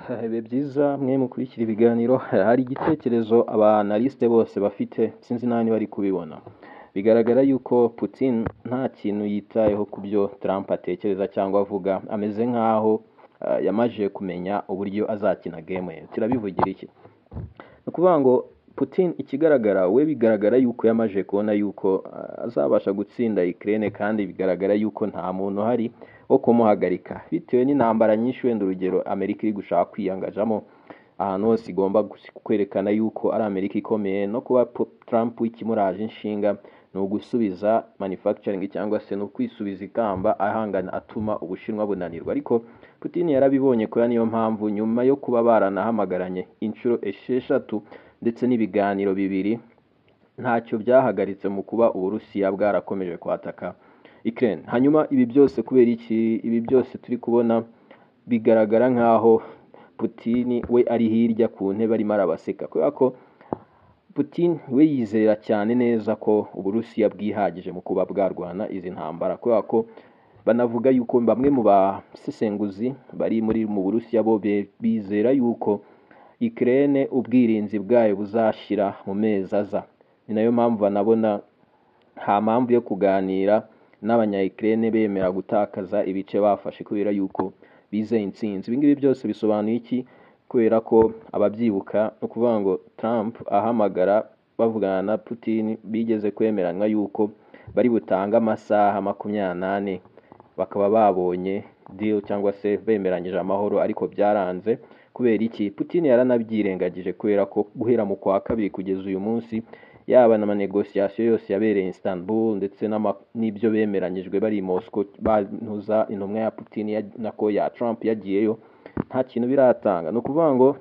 Bibe byiza mwe mukurikira ibiganiro, hari igitekerezo abanaliste bose bafite, sinzi nani bari kubibona. Bigaragara yuko Putin nta kintu yitayeho ku byo Trump atekereza cyangwa avuga, ameze nkaho yamaje kumenya uburyo azakina game ye. Turabivugira iki? Ukuvuga ngo Putin ikigaragara we bigaragara yuko yamaje kubona yuko azabasha gutsinda Ukraine, kandi bigaragara yuko nta muntu hari wo kumuhagarika bitewe n'intambara nyinshi, wenda urugero Amerika iri gushaka kwiyangajamo ahantu hose igomba kwerekana yuko ari Amerika ikomeye, no kuba Trump ikimuraje inshinga ni ugusubiza manufacturing cyangwa se no kwisubiza ikamba ahangana atuma Ubushinwa bunanirwa. Ariko Putin yarabibonye ko niyo mpamvu nyuma yo kuba baranahamagaranye inshuro 6 ndetse n'ibiganiro bibiri, ntacyo byahagaritse mu kuba Uburusiya bwarakomeje kwataka Ukraine. Hanyuma ibi byose kubera iki? Ibi byose turi kubona bigaragara nkaho Putin we ari hirya ku ntebe arimo arabaseka, kubera ko Putin we yizera cyane neza ko Uburusiya bwihagije mu kuba bwarwana izi ntambara, kubera ko banavuga yuko bamwe mu basesenguzi bari mu Burusiya bo bizera yuko Ukraine ubwirinzi bwayo buzashira mu mezi aza. Ni nayo mpamvu banabona nta mpamvu yo kuganira n'abanya-Ukraine bemera gutakaza ibice bafashe, kubera yuko bizeye intsinzi. Ibi ngibi byose bisobanuye iki? Kubera ko ababyibuka no kuvuga ngo Trump ahamagara bavugana na Putin bigeze kwemeranywa yuko bari butanga amasaha 28 bakaba babonye deal cyangwa se bemeranyije amahoro, ariko byaranze. Kubera iki? Putin yaranabyirengagije, kubera ko guhera mu kwa kabiri kugeza uyu munsi yaba na negociation yose yabereye Istanbul ndetse n'ibyo bemeranyijwe bari Moscow bantuza intumwa ya Putin nako ya Trump yagiyeyo, nta kintu biratanga. No kuvuga ngo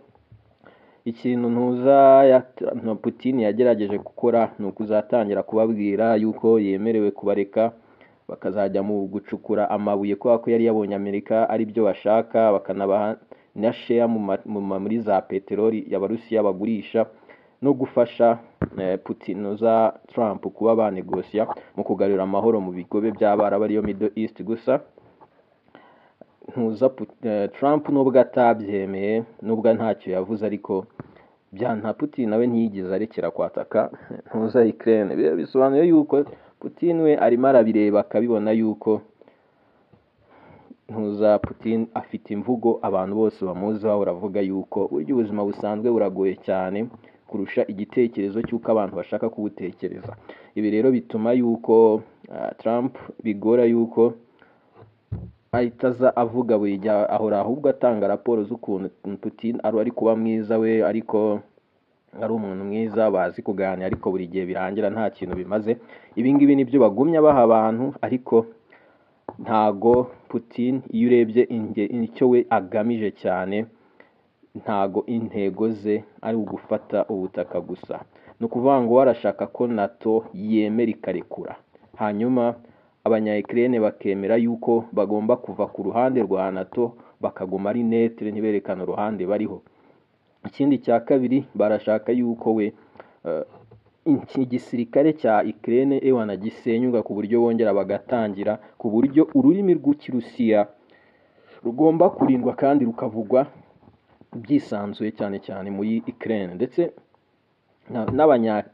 ikintu ntuza ya Putin yagerageje gukora ni ukuzatangira kubabwira yuko yemerewe kubareka bakazajya mu gucukura amabuye, kubera ko yari yabonye Amerika ari byo bashaka, bakanabaha na share muri za peteroli y'Abarusiya bagurisha, no gufasha Putin za Trump kuba banegosia mu kugarura amahoro mu bigobe by'abara bariyo Middle East. Gusa ntuza Trump nubwo atabyemeye, nubwo ntacyo yavuze, ariko nta Putin nawe ntiyigeze arekera kwataka ntuza Ukraine. Bisobanuye yuko Putin we arimo arabireba akabibona yuko ntuza Putin afite imvugo abantu bose bamuzi bahora avuga yuko burya ubuzima busanzwe buragoye cyane kurusha igitekerezo cy'uko abantu bashaka kubutekereza. Ibi rero bituma yuko Trump bigora yuko ahitaza avuga buri gihe, ahora ahubwo atanga raporo z'ukuntu Putin ari kuba mwiza we, ariko ari umuntu mwiza bazi kuganira, ariko buri gihe birangira nta kintu bimaze. Ibi ngibi nibyo bagumya baha abantu, ariko ntago Putin iyo urebye icyo we agamije cyane, ntago intego ze ari ugufata ubutaka gusa. No kuvuga ngo warashaka ko NATO yemera ikarekura, hanyuma abanya-Ukraine bakemera yuko bagomba kuva ku ruhande rwa NATO bakaguma ari netre, ntiberekana uruhande bariho. Ikindi cya kabiri, barashaka yuko we igisirikare cya Ukraine wanagisenyuka ku buryo bongera bagatangira, ku buryo ururimi rw'Ikirusiya rugomba kurindwa kandi rukavugwa byisanzuye cyane cyane muri Ukraine. Ndetse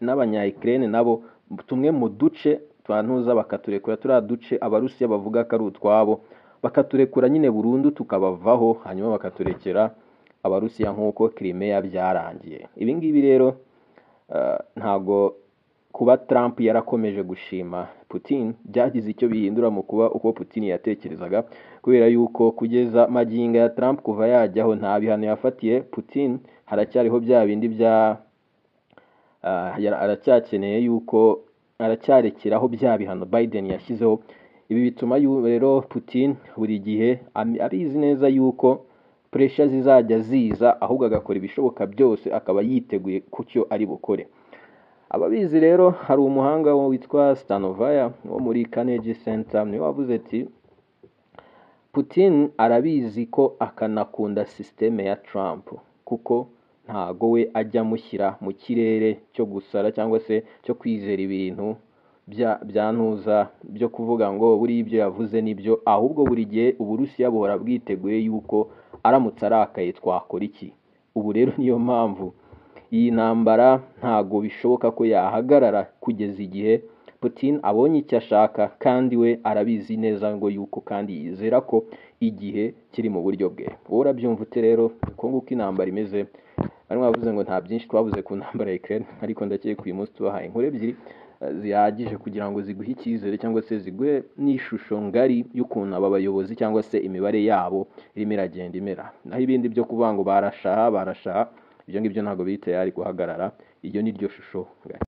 n'abanya-Ukraine nabo tumwe mu duce twantuza bakaturekura, turiya duce Abarusiya bavuga ko ari utwabo, bakaturekura nyine burundu tukabavaho, hanyuma bakaturekera Abarusiya nk'uko Crimea byarangiye. Ibi ngibi rero ntago kuba Trump yarakomeje gushima Putin byagize icyo bihindura mu kuba uko Putin yatekerezaga, kubera yuko kugeza magingo ya Trump kuva yajyaho nta bihano yafatiye Putin, haracyariho bya bindi bya aracyakeneye yuko aracyarekeraho bya bihano Biden yashyizeho. Ibi bituma rero Putin buri gihe abizi neza yuko pressure zizajya ziza, ahubwo agakora ibishoboka byose akaba yiteguye ku cyo ari bukore. Ababizi rero, hari umuhanga witwa Stanovaya wo muri Carnegie Center niwe wavuze ati Putin arabizi ko akanakunda systeme ya Trump, kuko ntago we ajya mushyira mu kirere cyo gusara cyangwa se cyo kwizera ibintu byantuza byo kuvuga ngo buri ibyo yavuze nibyo, ahubwo buri gihe Uburusiya buhora bwiteguye yuko aramutse arakaye twakora iki? Ubu rero niyo mpamvu iyi ntambara ntago bishoboka ko yahagarara kugeza igihe Putin abonye icyo ashaka, kandi we arabizi neza ngo yuko kandi yizera ko igihe kiri mu buryo bwe. Wowe urabyumva ute rero? Uko nguko intambara imeze. Bari bavuze ngo nta byinshi twavuze ku ntambara ya Ukraine, ariko ndakeka uyu munsi tubahaye inkuru ebyiri zihagije kugira ngo ziguhe icyizere cyangwa se ziguhe n'ishusho ngari y'ukuntu aba bayobozi cyangwa se imibare yabo irimo iragenda imera. Naho ibindi byo kuvuga ngo barashaha ibyo ngibyo ntabwo biri tayari guhagarara. Iyo ni ryo shusho ngari.